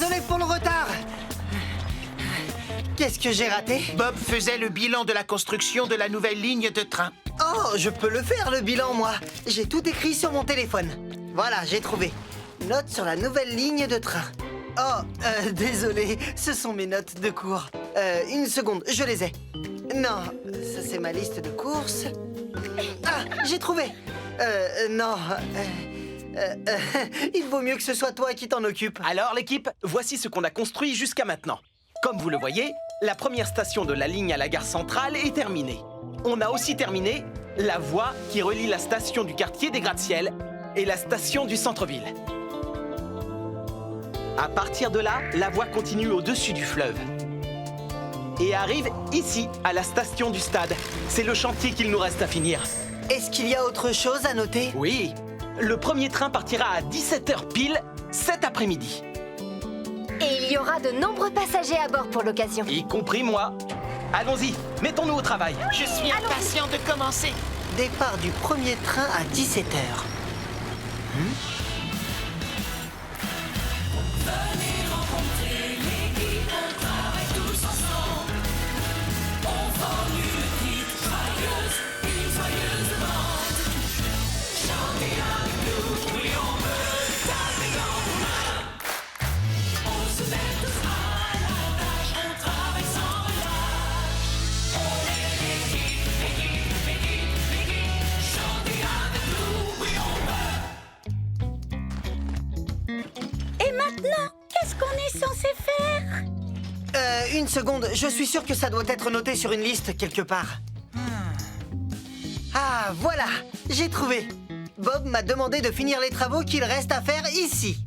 Désolé pour le retard. Qu'est-ce que j'ai raté? Bob faisait le bilan de la construction de la nouvelle ligne de train. Oh, je peux le faire, le bilan, moi. J'ai tout écrit sur mon téléphone. Voilà, j'ai trouvé. Note sur la nouvelle ligne de train. Oh, désolé, ce sont mes notes de cours. Une seconde, je les ai. Non, ça c'est ma liste de courses. Ah, j'ai trouvé. Non. Il vaut mieux que ce soit toi qui t'en occupe. Alors l'équipe, voici ce qu'on a construit jusqu'à maintenant. Comme vous le voyez, la première station de la ligne à la gare centrale est terminée. On a aussi terminé la voie qui relie la station du quartier des gratte-ciel et la station du centre-ville. À partir de là, la voie continue au-dessus du fleuve et arrive ici, à la station du stade. C'est le chantier qu'il nous reste à finir. Est-ce qu'il y a autre chose à noter? Oui, le premier train partira à 17h pile cet après-midi. Et il y aura de nombreux passagers à bord pour l'occasion. Y compris moi. Allons-y, mettons-nous au travail. Je suis impatient de commencer. Départ du premier train à 17h. Et maintenant, qu'est-ce qu'on est censé faire? Une seconde, je suis sûr que ça doit être noté sur une liste quelque part. Ah, voilà, j'ai trouvé. Bob m'a demandé de finir les travaux qu'il reste à faire ici.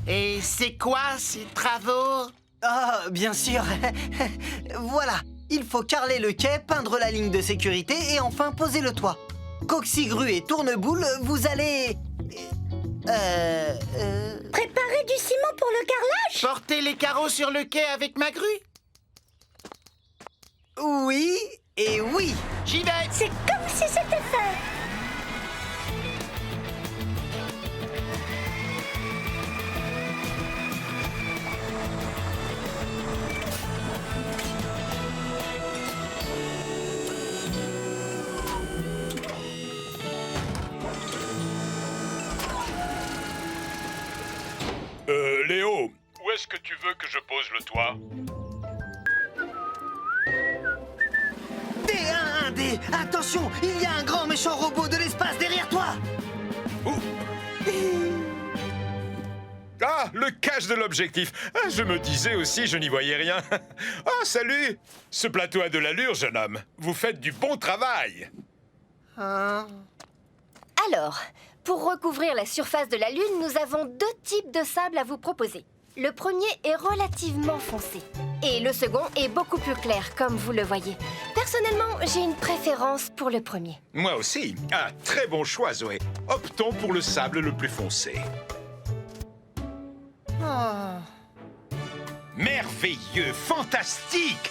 Et c'est quoi ces travaux? Ah, bien sûr. Voilà, il faut carreler le quai, peindre la ligne de sécurité et enfin poser le toit. Coxigru et Tourneboule, vous allez... Préparer du ciment pour le carrelage? Porter les carreaux sur le quai avec ma grue? Oui et oui. J'y vais. C'est comme si c'était fait. Léo, où est-ce que tu veux que je pose le toit? D1-1D, attention, il y a un grand méchant robot de l'espace derrière toi. Où? Ah, le cache de l'objectif. Ah, je me disais aussi, je n'y voyais rien. Ah, salut! Ce plateau a de l'allure, jeune homme. Vous faites du bon travail. Hein? Alors, pour recouvrir la surface de la Lune, nous avons deux types de sable à vous proposer. Le premier est relativement foncé. Et le second est beaucoup plus clair, comme vous le voyez. Personnellement, j'ai une préférence pour le premier. Moi aussi. Ah, très bon choix, Zoé. Optons pour le sable le plus foncé. Oh. Merveilleux, fantastique!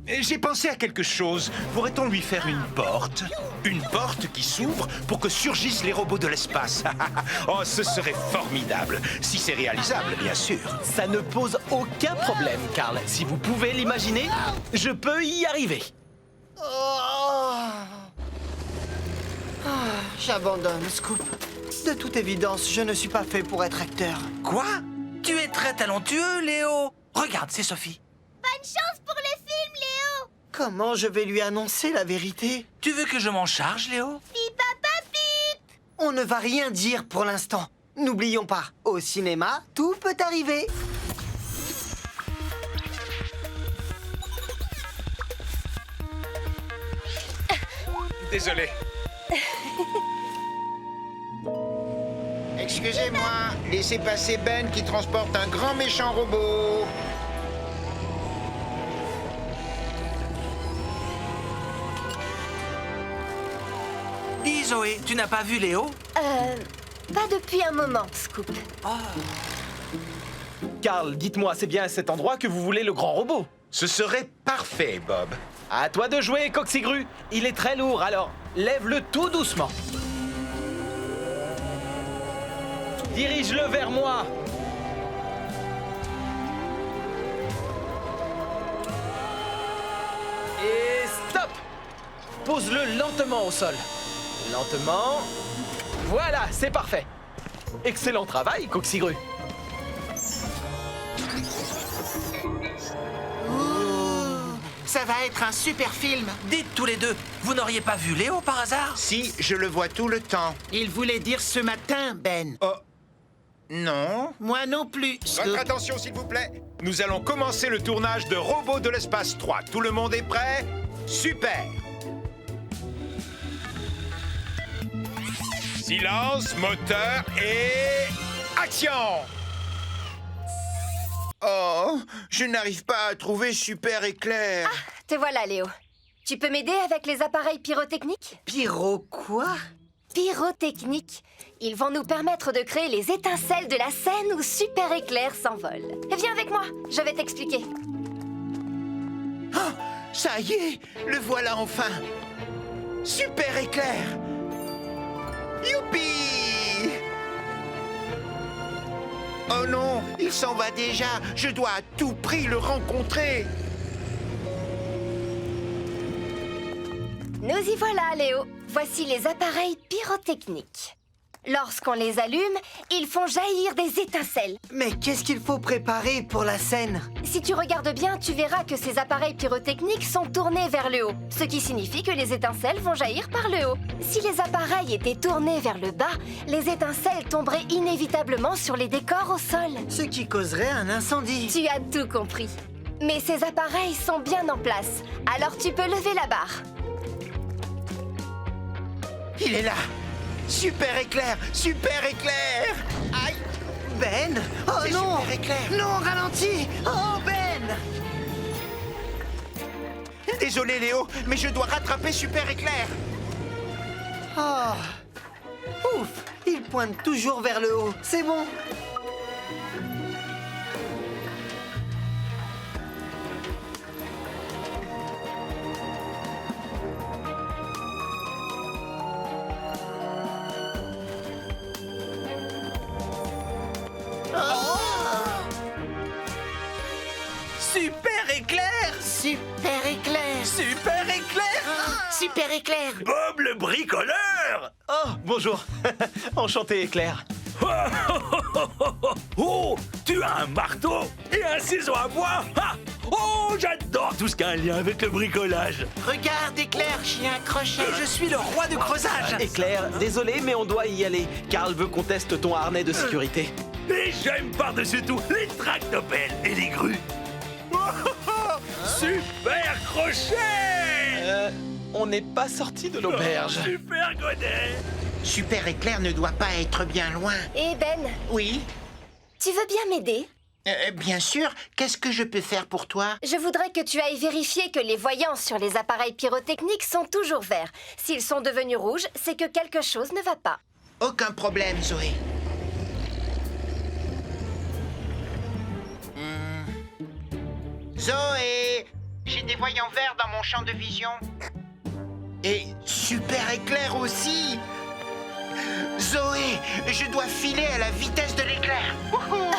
J'ai pensé à quelque chose. Pourrait-on lui faire une porte? Une porte qui s'ouvre pour que surgissent les robots de l'espace. Oh, ce serait formidable. Si c'est réalisable, bien sûr. Ça ne pose aucun problème, Carl. Si vous pouvez l'imaginer, je peux y arriver. Oh. Ah, j'abandonne, Scoop. De toute évidence, je ne suis pas fait pour être acteur. Quoi? Tu es très talentueux, Léo. Regarde, c'est Sophie. Bonne chance pour le film, Léo. Comment je vais lui annoncer la vérité? Tu veux que je m'en charge, Léo? Pip, papa, pip. On ne va rien dire pour l'instant. N'oublions pas, au cinéma, tout peut arriver. Désolé. Excusez-moi, laissez passer Ben qui transporte un grand méchant robot. Dis, Zoé, tu n'as pas vu Léo? Pas depuis un moment, Scoop. Carl, dites-moi, c'est bien à cet endroit que vous voulez le grand robot? Ce serait parfait, Bob. À toi de jouer, Coxigru. Il est très lourd, alors lève-le tout doucement. Dirige-le vers moi. Pose-le lentement au sol. Lentement. Voilà, c'est parfait. Excellent travail, Coxigru. Ça va être un super film. Dites tous les deux, vous n'auriez pas vu Léo par hasard? Si, je le vois tout le temps. Il voulait dire ce matin, Ben. Oh. Non. Moi non plus. Votre attention, s'il vous plaît. Nous allons commencer le tournage de Robots de l'espace 3. Tout le monde est prêt? Super! Silence, moteur et... action! Oh, je n'arrive pas à trouver Super Éclair. Te voilà, Léo. Tu peux m'aider avec les appareils pyrotechniques? Pyro quoi? Pyrotechniques. Ils vont nous permettre de créer les étincelles de la scène où Super Éclair s'envole. Viens avec moi, je vais t'expliquer. Oh, ça y est, le voilà enfin. Super Éclair. Youpi! Oh non, il s'en va déjà. Je dois à tout prix le rencontrer. Nous y voilà, Léo. Voici les appareils pyrotechniques. Lorsqu'on les allume, ils font jaillir des étincelles. Mais qu'est-ce qu'il faut préparer pour la scène? Si tu regardes bien, tu verras que ces appareils pyrotechniques sont tournés vers le haut, ce qui signifie que les étincelles vont jaillir par le haut. Si les appareils étaient tournés vers le bas, les étincelles tomberaient inévitablement sur les décors au sol. Ce qui causerait un incendie. Tu as tout compris. Mais ces appareils sont bien en place, alors tu peux lever la barre. Il est là. Super Éclair, Super Éclair. Aïe. Ben! Oh C'est non! Super Éclair. Non, ralentis! Oh, Ben! Désolé Léo, mais je dois rattraper Super Éclair. Oh! Ouf! Il pointe toujours vers le haut. C'est bon. Super Éclair! Super Éclair! Super Éclair! Super Éclair! Bob le bricoleur! Oh, bonjour. Enchanté, Éclair. Oh, tu as un marteau et un ciseau à bois. Ah, oh, j'adore tout ce qui a un lien avec le bricolage. Regarde Éclair, j'ai un crochet. Je suis le roi du creusage. Éclair, désolé, mais on doit y aller. Karl veut qu'on teste ton harnais de sécurité. Et j'aime par-dessus tout les tractopelles et les grues. Super crochet! On n'est pas sorti de l'auberge. Super godet! Super Éclair ne doit pas être bien loin. Et Ben, Oui, tu veux bien m'aider? bien sûr. Qu'est-ce que je peux faire pour toi? Je voudrais que tu ailles vérifier que les voyants sur les appareils pyrotechniques sont toujours verts. S'ils sont devenus rouges, c'est que quelque chose ne va pas. Aucun problème, Zoé. Zoé! J'ai des voyants verts dans mon champ de vision. Et Super Éclair aussi! Zoé, je dois filer à la vitesse de l'éclair. Wouhou!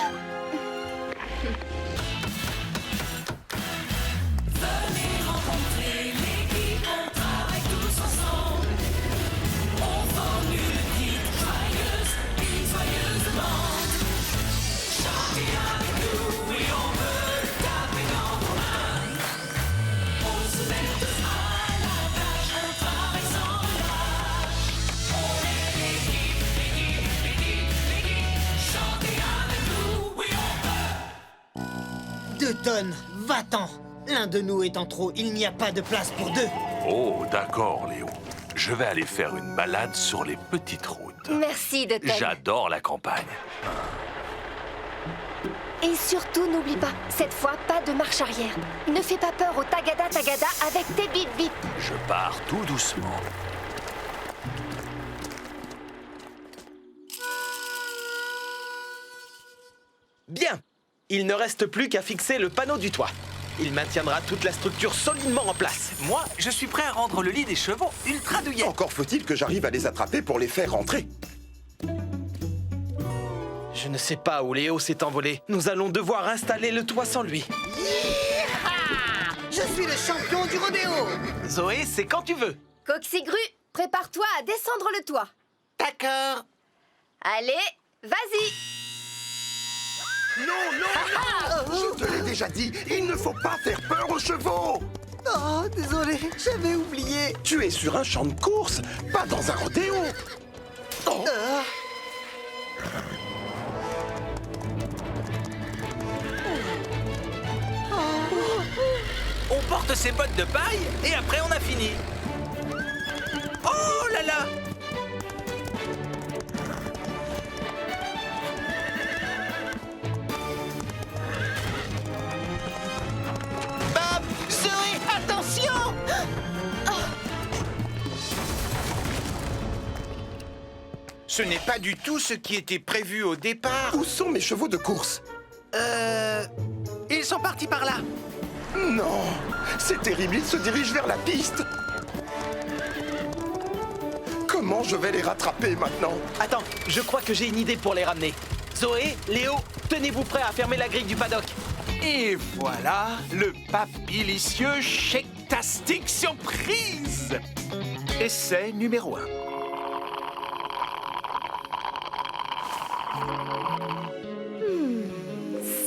Tonnes, va-t'en! L'un de nous est en trop, il n'y a pas de place pour deux. Oh, d'accord, Léo. Je vais aller faire une balade sur les petites routes. Merci de t'aider. J'adore la campagne. Et surtout, n'oublie pas, cette fois, pas de marche arrière. Ne fais pas peur au tagada tagada avec tes bip bip. Je pars tout doucement. Bien. Il ne reste plus qu'à fixer le panneau du toit. Il maintiendra toute la structure solidement en place. Moi, je suis prêt à rendre le lit des chevaux ultra douillet. Encore faut-il que j'arrive à les attraper pour les faire rentrer. Je ne sais pas où Léo s'est envolé. Nous allons devoir installer le toit sans lui. Je suis le champion du rodéo! Zoé, c'est quand tu veux. Coxigru, prépare-toi à descendre le toit. D'accord. Allez, vas-y. Je te l'ai déjà dit, il ne faut pas faire peur aux chevaux. Oh, désolé, j'avais oublié. Tu es sur un champ de course, pas dans un rodéo. Oh. On porte ses bottes de paille et après on a fini. Oh là là! Bob, Zoé, attention! Ce n'est pas du tout ce qui était prévu au départ. Où sont mes chevaux de course? Ils sont partis par là. Non, c'est terrible, ils se dirigent vers la piste. Comment je vais les rattraper maintenant? Attends, je crois que j'ai une idée pour les ramener. Zoé, Léo, tenez-vous prêts à fermer la grille du paddock. Et voilà le papilicieux Shake-Tastic Surprise. Essai numéro 1.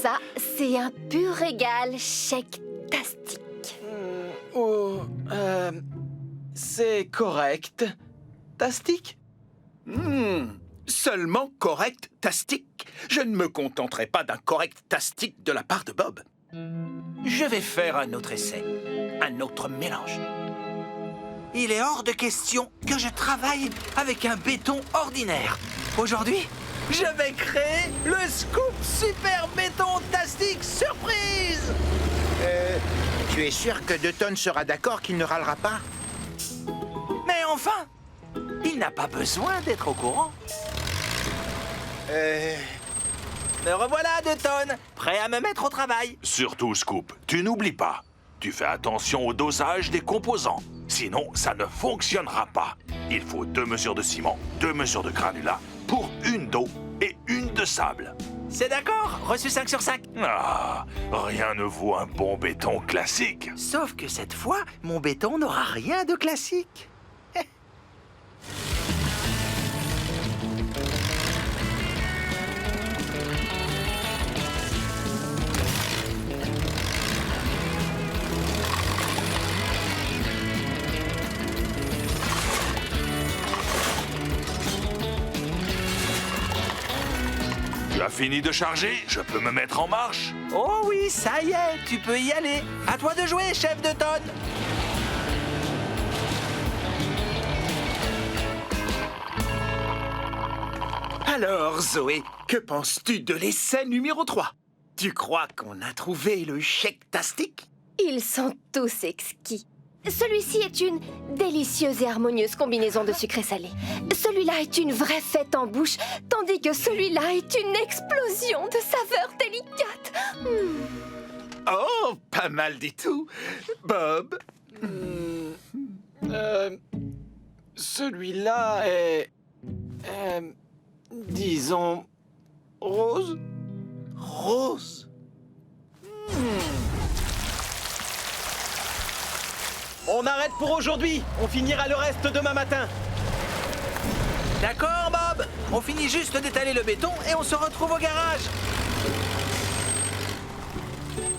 Ça, c'est un pur régal Shake-tastique. Oh, c'est correct. Tastique? Seulement correct tastic. Je ne me contenterai pas d'un correct tastic de la part de Bob. Je vais faire un autre essai, un autre mélange. Il est hors de question que je travaille avec un béton ordinaire. Aujourd'hui, je vais créer le scoop super béton tastique surprise. Tu es sûr que 2 tonnes sera d'accord qu'il ne râlera pas? Mais enfin, il n'a pas besoin d'être au courant. Me revoilà 2 tonnes, prêt à me mettre au travail. Surtout, Scoop, tu n'oublies pas. Tu fais attention au dosage des composants. Sinon, ça ne fonctionnera pas. Il faut 2 mesures de ciment, 2 mesures de granulat pour une d'eau et une de sable. C'est d'accord, reçu 5 sur 5. Ah, rien ne vaut un bon béton classique. Sauf que cette fois, mon béton n'aura rien de classique. Tu as fini de charger? Je peux me mettre en marche? Oh oui, ça y est, tu peux y aller. À toi de jouer, chef de tonne. Alors, Zoé, que penses-tu de l'essai numéro 3? Tu crois qu'on a trouvé le Shake-Tastic? Ils sont tous exquis. Celui-ci est une délicieuse et harmonieuse combinaison de sucre et salé. Celui-là est une vraie fête en bouche, tandis que celui-là est une explosion de saveurs délicates. Oh, pas mal du tout. Bob? Celui-là est... disons... rose? Rose? On arrête pour aujourd'hui. On finira le reste demain matin. D'accord, Bob. On finit juste d'étaler le béton et on se retrouve au garage.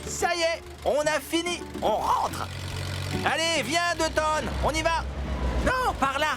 Ça y est, on a fini. On rentre. Allez, viens, 2 tonnes. On y va. Non, par là.